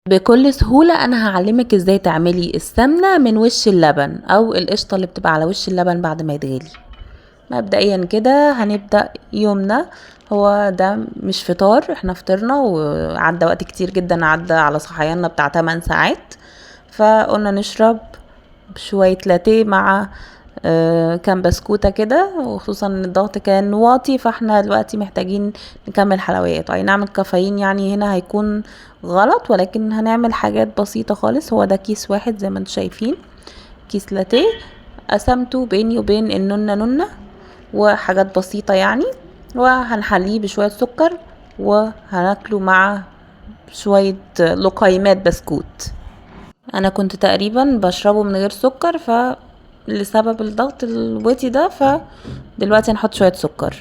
بكل سهولة انا هعلمك ازاي تعملي السمنة من وش اللبن او القشطة اللي بتبقى على وش اللبن بعد ما يتغلي. مبدئيا كده هنبدأ يومنا. هو ده مش فطار، احنا فطرنا وعدى وقت كتير جدا، عدى على صحياننا بتاع 8 ساعات. فقلنا نشرب شوية لاتيه مع كام بسكوتة كده، وخصوصا ان الضغط كان واطي، فاحنا دلوقتي محتاجين نكمل حلويات. اي نعم الكافيين يعني هنا هيكون غلط، ولكن هنعمل حاجات بسيطة خالص. هو ده كيس واحد زي ما انتم شايفين، كيس لاتيه قسمته بيني وبين النونة نونة وحاجات بسيطة يعني، وهنحليه بشوية سكر وهناكله مع شوية لقيمات بسكوت. انا كنت تقريبا بشربه من غير سكر، لسبب الضغط الوطي ده، فدلوقتي هنحط شوية سكر.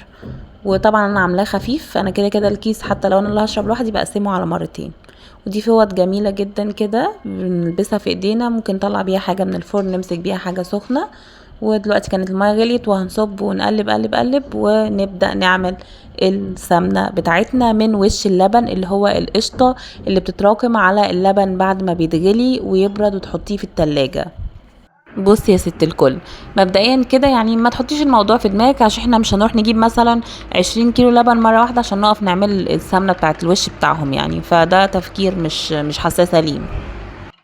وطبعا انا عاملاه خفيف، انا كده كده الكيس حتى لو انا اللي هشرب لوحدي بقسمه على مرتين. ودي فوط جميلة جدا كده بنلبسها في ايدينا، ممكن نطلع بيها حاجة من الفرن، نمسك بيها حاجة سخنة. ودلوقتي كانت المية غليت وهنصب ونقلب قلب قلب ونبدأ نعمل السمنة بتاعتنا من وش اللبن اللي هو القشطة اللي بتتراكم على اللبن بعد ما بيتغلي ويبرد وتحطيه في التلاجة. بصي يا ست الكل، مبدئيا كده يعني ما تحطيش الموضوع في دماغك، عشان احنا مش هنروح نجيب مثلا 20 كيلو لبن مرة واحدة عشان نقف نعمل السمنة بتاعت الوش بتاعهم يعني. فده تفكير مش حاساه سليم.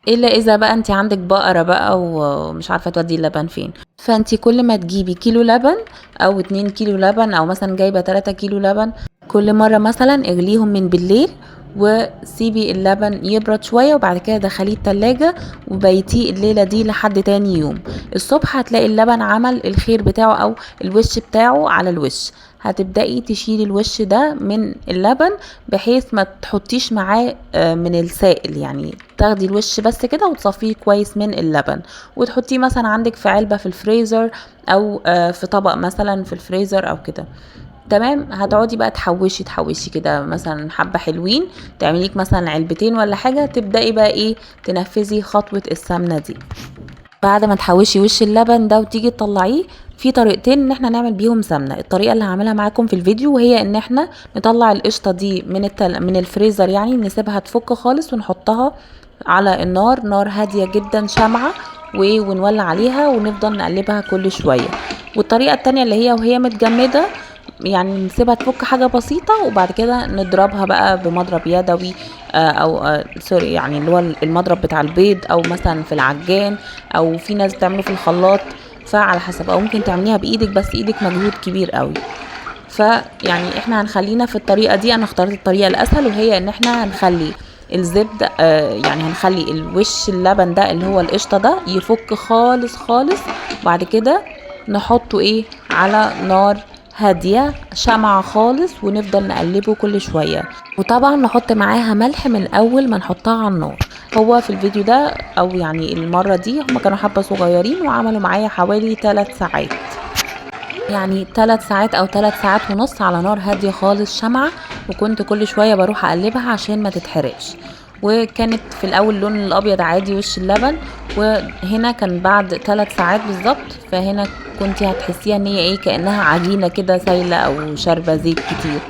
الا اذا بقى انت عندك بقرة بقى ومش عارفة تودي اللبن فين، فانت كل ما تجيبي كيلو لبن او 2 كيلو لبن او مثلا جايبة 3 كيلو لبن، كل مرة مثلا اغليهم من بالليل وسيبي اللبن يبرد شوية، وبعد كده دخليه التلاجة وبيتيه الليلة دي لحد تاني يوم. الصبح هتلاقي اللبن عمل الخير بتاعه او الوش بتاعه على الوش. هتبدأي تشيلي الوش ده من اللبن بحيث ما تحطيش معاه من السائل، يعني تاخدي الوش بس كده وتصفيه كويس من اللبن، وتحطيه مثلا عندك في علبة في الفريزر او في طبق مثلا في الفريزر او كده. تمام. هتقعدي بقى تحوشي كده مثلا حبة حلوين، تعمليك مثلا علبتين ولا حاجة، تبدأي بقى ايه تنفذي خطوة السمنة دي. بعد ما تحوشي وش اللبن ده وتيجي تطلعيه، في طريقتين ان احنا نعمل بيهم سمنه. الطريقه اللي هعملها معاكم في الفيديو وهي ان احنا نطلع القشطه دي من الفريزر، يعني نسيبها تفك خالص ونحطها على النار، نار هاديه جدا شمعه، ونولع عليها ونفضل نقلبها كل شويه. والطريقه التانية اللي هي وهي متجمده، يعني نسيبها تفك حاجة بسيطة وبعد كده نضربها بقى بمضرب يدوي، او سوري يعني اللي هو المضرب بتاع البيض، او مثلا في العجان، او في ناس بتعمله في الخلاط، فعلى حسب، او ممكن تعمليها بايدك بس ايدك مجهود كبير قوي. فيعني احنا هنخلينا في الطريقة دي، انا اخترت الطريقة الاسهل، وهي ان احنا هنخلي الزبدة يعني هنخلي الوش اللبن ده اللي هو القشطة ده يفك خالص خالص، وبعد كده نحطه ايه على نار هادية شمعة خالص، ونفضل نقلبه كل شوية. وطبعا نحط معاها ملح من اول ما نحطها على النار. هو في الفيديو ده او يعني المرة دي هما كانوا حبة صغيرين وعملوا معايا حوالي 3 ساعات، يعني 3 ساعات او 3 ساعات ونص على نار هادية خالص شمعة. وكنت كل شوية بروح اقلبها عشان ما تتحرقش. وكانت في الاول اللون الابيض عادي وش اللبن، وهنا كان بعد 3 ساعات بالظبط، فهنا كنت هتحسيها ان هي ايه كأنها عجينة كده سايلة او شاربة زيت كتير.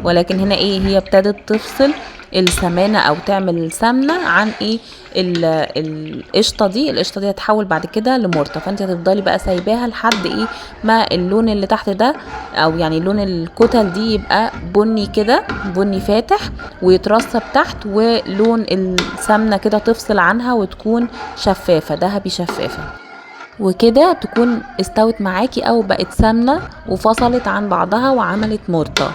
ولكن هنا ايه هي ابتدت تفصل السمانة او تعمل السمنة عن ايه القشطة دي هتحول بعد كده لمرطة. فانت هتفضلي بقى سايباها لحد ايه ما اللون اللي تحت ده، او يعني لون الكتل دي يبقى بني كده، بني فاتح ويترسب تحت، ولون السمنة كده تفصل عنها وتكون شفافة ذهبي شفافة، وكده تكون استوت معاكي او بقت سمنة وفصلت عن بعضها وعملت مرطة.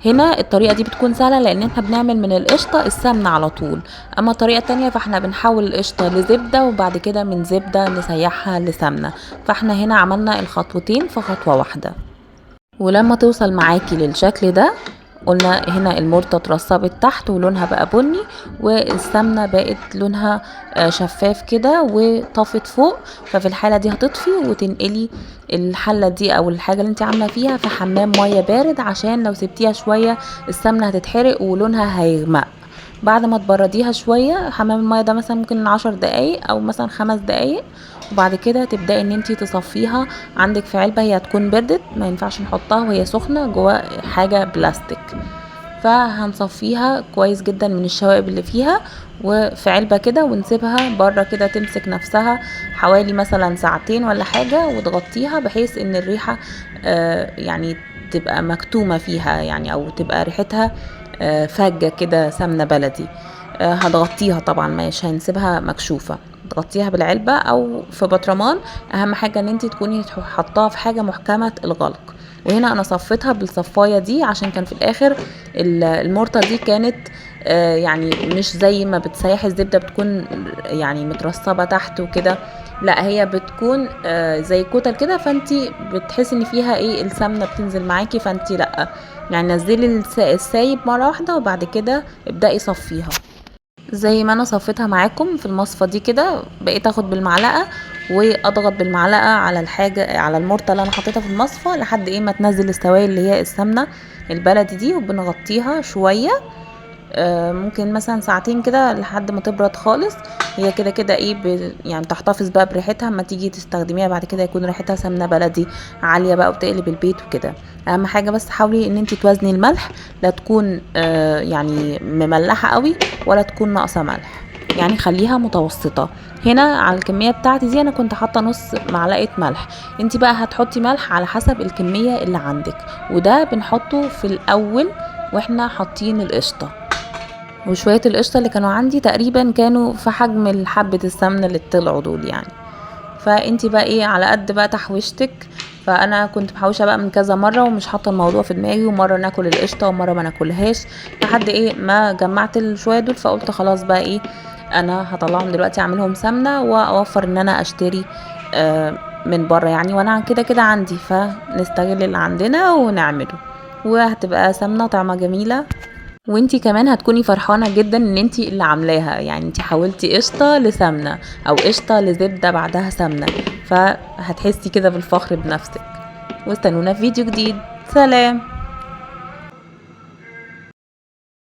هنا الطريقة دي بتكون سهلة لان احنا بنعمل من القشطة السمنة على طول. اما الطريقة التانية فاحنا بنحول القشطة لزبدة، وبعد كده من زبدة نسيحها لسمنة. فاحنا هنا عملنا الخطوتين في خطوة واحدة. ولما توصل معاكي للشكل ده، قلنا هنا المرطة اترسبت تحت ولونها بقى بني، والسمنة بقت لونها شفاف كده وطفت فوق. ففي الحالة دي هتطفي وتنقلي الحلة دي او الحاجة اللي انت عاملة فيها في حمام مية بارد، عشان لو سبتيها شوية السمنة هتتحرق ولونها هيغمق. بعد ما تبرديها شوية حمام المية ده مثلا ممكن 10 دقايق او مثلا 5 دقايق، وبعد كده تبداي ان انتي تصفيها عندك في علبة. هي هتكون بردت، ما ينفعش نحطها وهي سخنة جوا حاجة بلاستيك. فهنصفيها كويس جدا من الشوائب اللي فيها وفي علبة كده، ونسيبها بره كده تمسك نفسها حوالي مثلا ساعتين ولا حاجة، وتغطيها بحيث ان الريحة يعني تبقى مكتومة فيها يعني، او تبقى ريحتها فاجة كده سمنة بلدي. هتغطيها طبعا، مش هنسيبها مكشوفة، تغطيها بالعلبة او في برطمان. اهم حاجة ان انت تكوني حطاها في حاجة محكمة الغلق. وهنا انا صفيتها بالصفاية دي عشان كان في الاخر المرطة دي كانت يعني مش زي ما بتسيح الزبدة بتكون يعني مترصبة تحت وكده، لا هي بتكون زي كتل كده، فانتي بتحسي ان فيها ايه السمنة بتنزل معاكي، فانتي لا يعني نزلي السايب مرة واحدة وبعد كده ابدأي صفيها. زي ما انا صفيتها معاكم في المصفى دي كده، بقيت اخد بالمعلقه واضغط بالمعلقه على الحاجه، على المرطه اللي انا حطيتها في المصفى لحد ايه ما تنزل السوائل اللي هي السمنه البلدي دي، وبنغطيها شويه ممكن مثلا ساعتين كده لحد ما تبرد خالص. هي كده كده ايه يعني تحتفظ بقى بريحتها، اما تيجي تستخدميها بعد كده يكون ريحتها سمنه بلدي عاليه بقى وبتقلب البيت وكده. اهم حاجه بس حاولي ان انت توازني الملح، لا تكون يعني مملحه قوي ولا تكون ناقصه ملح، يعني خليها متوسطه. هنا على الكميه بتاعتي دي انا كنت حاطه نص معلقه ملح، انت بقى هتحطي ملح على حسب الكميه اللي عندك، وده بنحطه في الاول واحنا حاطين القشطه. وشوية القشطة اللي كانوا عندي تقريبا كانوا في حجم حبة السمنة اللي طلعوا دول يعني. فانتي بقى ايه على قد بقى تحويشتك. فانا كنت محوشه بقى من كذا مره ومش حاطه الموضوع في دماغي، ومره ناكل القشطه ومره ما ناكلهاش، لحد ايه ما جمعت الشويه دول. فقلت خلاص بقى ايه انا هطلعهم دلوقتي اعملهم سمنه واوفر ان انا اشتري من بره يعني، وانا كده كده عندي، فنستغل اللي عندنا ونعمله، وهتبقى سمنه طعمها جميله. وانتي كمان هتكوني فرحانة جدا ان انتي اللي عاملاها، يعني انتي حولتي قشطة لسمنة او قشطة لزبدة بعدها سمنة، فهتحسي كده بالفخر بنفسك. واستنونا في فيديو جديد. سلام.